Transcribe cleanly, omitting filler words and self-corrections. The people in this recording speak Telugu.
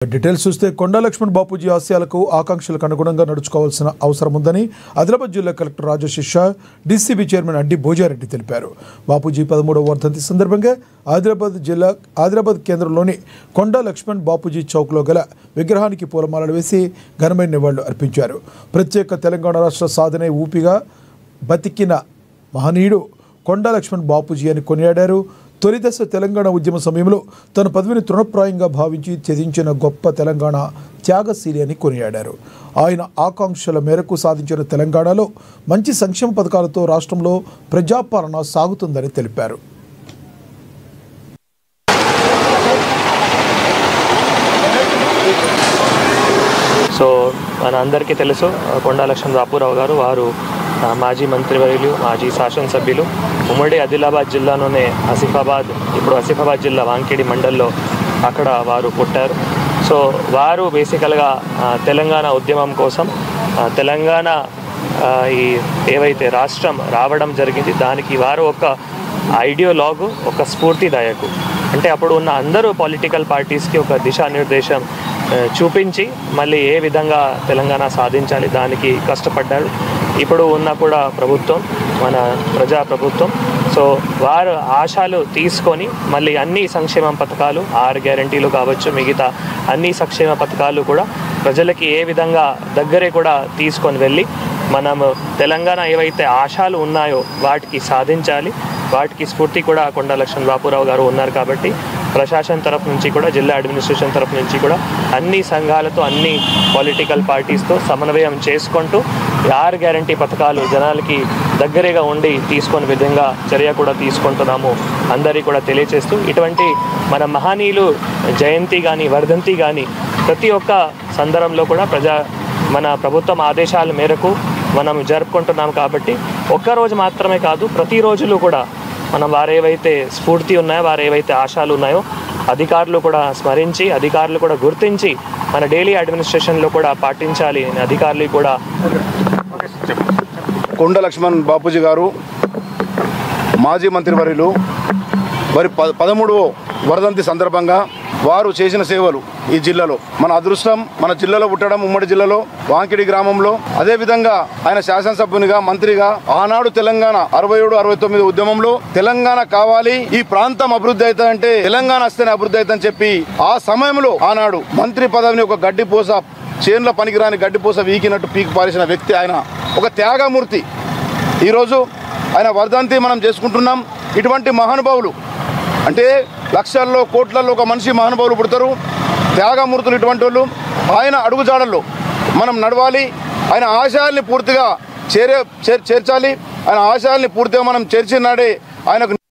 డీటెయిల్స్ చూస్తే కొండా లక్ష్మణ్ బాపూజీ ఆశయాలకు ఆకాంక్షలకు అనుగుణంగా నడుచుకోవాల్సిన అవసరం ఉందని ఆదిలాబాద్ జిల్లా కలెక్టర్ రాజశేష డీసీబీ చైర్మన్ అడ్డి భోజారెడ్డి తెలిపారు. బాపూజీ 13వ వర్ధంతి సందర్భంగా ఆదిలాబాద్ కేంద్రంలోని కొండా లక్ష్మణ్ బాపూజీ చౌక్లో గల విగ్రహానికి పూలమాలలు వేసి ఘనమైన నివాళులు అర్పించారు. ప్రత్యేక తెలంగాణ రాష్ట్ర సాధనే ఊపిగా బతికిన మహనీయుడు కొండా లక్ష్మణ్ బాపూజీ అని కొనియాడారు. తొలిదశ తెలంగాణ ఉద్యమ సమయంలో తన పదవిని తృణప్రాయంగా భావించి త్యజించిన గొప్ప తెలంగాణ త్యాగశీలి అని కొనియాడారు. ఆయన ఆకాంక్షల మేరకు సాధించిన తెలంగాణలో మంచి సంక్షేమ పథకాలతో రాష్ట్రంలో ప్రజాపాలన సాగుతుందని తెలిపారు. సో మనందరికీ తెలుసు కొండా లక్ష్మణ్ బాపూరావు గారు వారు మాజీ మంత్రివర్యులు, మాజీ శాసనసభ్యులు. ఉమ్మడి ఆదిలాబాద్ జిల్లాలోనే ఇప్పుడు ఆసిఫాబాద్ జిల్లా వాంకేడి మండల్లో అక్కడ వారు పుట్టారు. సో వారు బేసికల్గా తెలంగాణ ఉద్యమం కోసం తెలంగాణ ఈ ఏవైతే రాష్ట్రం రావడం జరిగింది దానికి వారు ఒక ఐడియోలాగు, ఒక స్ఫూర్తిదాయకు. అంటే అప్పుడు ఉన్న అందరూ పొలిటికల్ పార్టీస్కి ఒక దిశానిర్దేశం చూపించి మళ్ళీ ఏ విధంగా తెలంగాణ సాధించాలి దానికి కష్టపడ్డారు. ఇప్పుడు ఉన్న కూడా ప్రభుత్వం మన ప్రజాప్రభుత్వం. సో వారు ఆశలు తీసుకొని మళ్ళీ అన్ని సంక్షేమ పథకాలు 6 గ్యారంటీలు కావచ్చు, మిగతా అన్ని సంక్షేమ పథకాలు కూడా ప్రజలకి ఏ విధంగా దగ్గరే కూడా తీసుకొని వెళ్ళి మనము తెలంగాణ ఏవైతే ఆశలు ఉన్నాయో వాటికి సాధించాలి. వాటికి స్ఫూర్తి కూడా కొండా లక్ష్మణ్ బాపూరావు గారు ఉన్నారు. కాబట్టి ప్రశాసన తరఫు నుంచి కూడా, జిల్లా అడ్మినిస్ట్రేషన్ తరఫు నుంచి కూడా అన్ని సంఘాలతో, అన్ని పొలిటికల్ పార్టీస్తో సమన్వయం చేసుకుంటూ 6 గ్యారంటీ పథకాలు జనాలకి దగ్గరగా ఉండి తీసుకునే విధంగా చర్య కూడా తీసుకుంటున్నాము అందరికీ కూడా తెలియజేస్తూ, ఇటువంటి మన మహనీయులు జయంతి కానీ వర్ధంతి కానీ ప్రతి ఒక్క సందర్భంలో కూడా మన ప్రభుత్వం ఆదేశాల మేరకు మనం జరుపుకుంటున్నాం. కాబట్టి ఒక్కరోజు మాత్రమే కాదు, ప్రతిరోజులు కూడా మనం వారేవైతే స్ఫూర్తి ఉన్నాయో, వారేవైతే ఆశలు ఉన్నాయో అధికారులు కూడా స్మరించి, అధికారులు కూడా గుర్తించి మన డైలీ అడ్మినిస్ట్రేషన్లో కూడా పాటించాలి. అధికారులు కూడా కొండా లక్ష్మణ్ బాపూజీ గారు మాజీ మంత్రివర్యులు వారి 13వ వర్ధంతి సందర్భంగా వారు చేసిన సేవలు ఈ జిల్లాలో మన అదృష్టం, మన జిల్లాలో పుట్టడం, ఉమ్మడి జిల్లాలో వాంకిడి గ్రామంలో. అదేవిధంగా ఆయన శాసనసభ్యునిగా, మంత్రిగా ఆనాడు తెలంగాణ 67, 69 ఉద్యమంలో తెలంగాణ కావాలి, ఈ ప్రాంతం అభివృద్ధి అవుతుందంటే తెలంగాణ వస్తేనే అభివృద్ధి అవుతుందని చెప్పి ఆ సమయంలో ఆనాడు మంత్రి పదవిని ఒక గడ్డిపోస, చేన్ల పనికిరాని గడ్డిపోస వీకినట్టు పీకి పారేసిన వ్యక్తి. ఆయన ఒక త్యాగమూర్తి. ఈరోజు ఆయన వర్ధంతి మనం చేసుకుంటున్నాం. ఇటువంటి మహానుభావులు అంటే లక్షల్లో, కోట్లలో ఒక మనిషి మహానుభావులు పుడతారు, త్యాగమూర్తులు ఇటువంటి వాళ్ళు. ఆయన అడుగుజాడల్లో మనం నడవాలి. ఆయన ఆశయాల్ని పూర్తిగా చేర్చాలి. ఆయన ఆశయాల్ని పూర్తిగా మనం చేర్చినాడే ఆయనకు